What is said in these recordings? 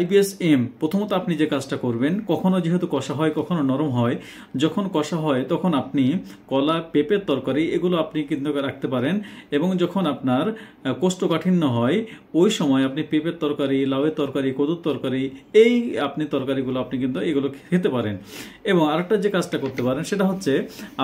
IBS-M প্রথমত আপনি যে কাজটা করবেন, কখনো যেহেতু কষা হয় কখনো নরম হয়, যখন কষা হয় তখন আপনি কলা, পেঁপের তরকারি এগুলো আপনি কিন্তু রাখতে পারেন। এবং যখন আপনার কোষ্ঠকাঠিন্য হয় ওই সময় আপনি পেঁপের তরকারি, লাউয়ের তরকারি, কদুর তরকারি, এই আপনি তরকারিগুলো আপনি কিন্তু এগুলো খেতে পারেন। এবং আরেকটা যে কাজটা করতে পারেন সেটা হচ্ছে,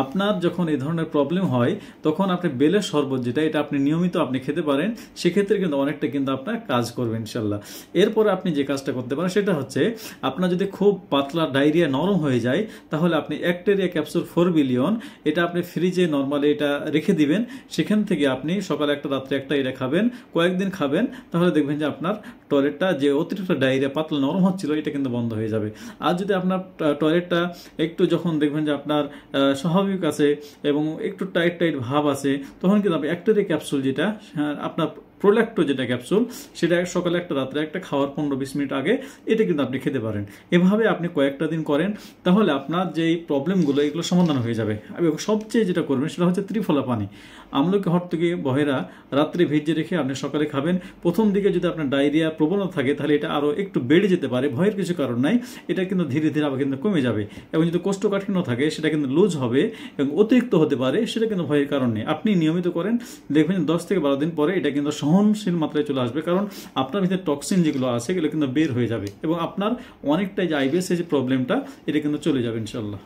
আপনার যখন এই ধরনের প্রবলেম হয় তখন আপনি বেলের শরবত যেটা, এটা আপনি নিয়মিত আপনি খেতে পারেন। সেক্ষেত্রে কিন্তু অনেকটা কিন্তু আপনার কাজ করবে ইনশাল্লাহ। এরপরে আপনি যে কাজটা করতে পারেন সেটা হচ্ছে, আপনার যদি খুব পাতলা ডায়রিয়া নরম হয়ে যায় তাহলে আপনি অ্যাক্টেরিয়া ক্যাপসুল 4 বিলিয়ন এটা আপনি ফ্রিজে নর্মালি এটা রেখে দিবেন। সেখান থেকে আপনি সকালে একটা রাত্রে একটা এটা খাবেন, কয়েকদিন খাবেন, তাহলে দেখবেন যে আপনার টয়লেটটা যে অতিরিক্ত ডায়রিয়া পাতলা নরম হচ্ছিল এটা কিন্তু বন্ধ হয়ে যাবে। আর যদি আপনার টয়লেটটা একটু যখন দেখবেন যে আপনার স্বাভাবিক আছে এবং একটু টাইট টাইট ভাব আছে, তখন কিন্তু আপনি অ্যাক্টেরিয়া ক্যাপসুল যেটা আপনার প্রোল্যাক্টো যেটা ক্যাপসুল, সেটা সকালে একটা রাত্রে একটা খাওয়ার 15-20 মিনিট আগে এটা কিন্তু আপনি খেতে পারেন। এভাবে আপনি কয়েকটা দিন করেন, তাহলে আপনার যে প্রবলেমগুলো এগুলো সমাধান হয়ে যাবে। এবং সবচেয়ে যেটা করবেন সেটা হচ্ছে ত্রিফলা পানি, আমলকি, হরতকি, বহেরা রাত্রে ভিজিয়ে রেখে আপনি সকালে খাবেন। প্রথম দিকে যদি আপনার ডায়রিয়া প্রবণতা থাকে তাহলে এটা আরও একটু বেড়ে যেতে পারে, ভয়ের কিছু কারণ নাই, এটা কিন্তু ধীরে ধীরে আবার কিন্তু কমে যাবে। এবং যদি কোষ্ঠকাঠিন্য থাকে সেটা কিন্তু লুজ হবে এবং অতিরিক্ত হতে পারে, সেটা কিন্তু ভয়ের কারণ নেই। আপনি নিয়মিত করেন, দেখবেন 10 থেকে 12 দিন পরে এটা কিন্তু সহনশীল মাত্রায় চলে আসবে, কারণ আপনার ভিতরে টক্সিন যেগুলো আছে এগুলো কিন্তু বের হয়ে যাবে এবং আপনার অনেকটাই যে IBS যে প্রবলেমটা এটা কিন্তু চলে যাবে ইনশাল্লাহ।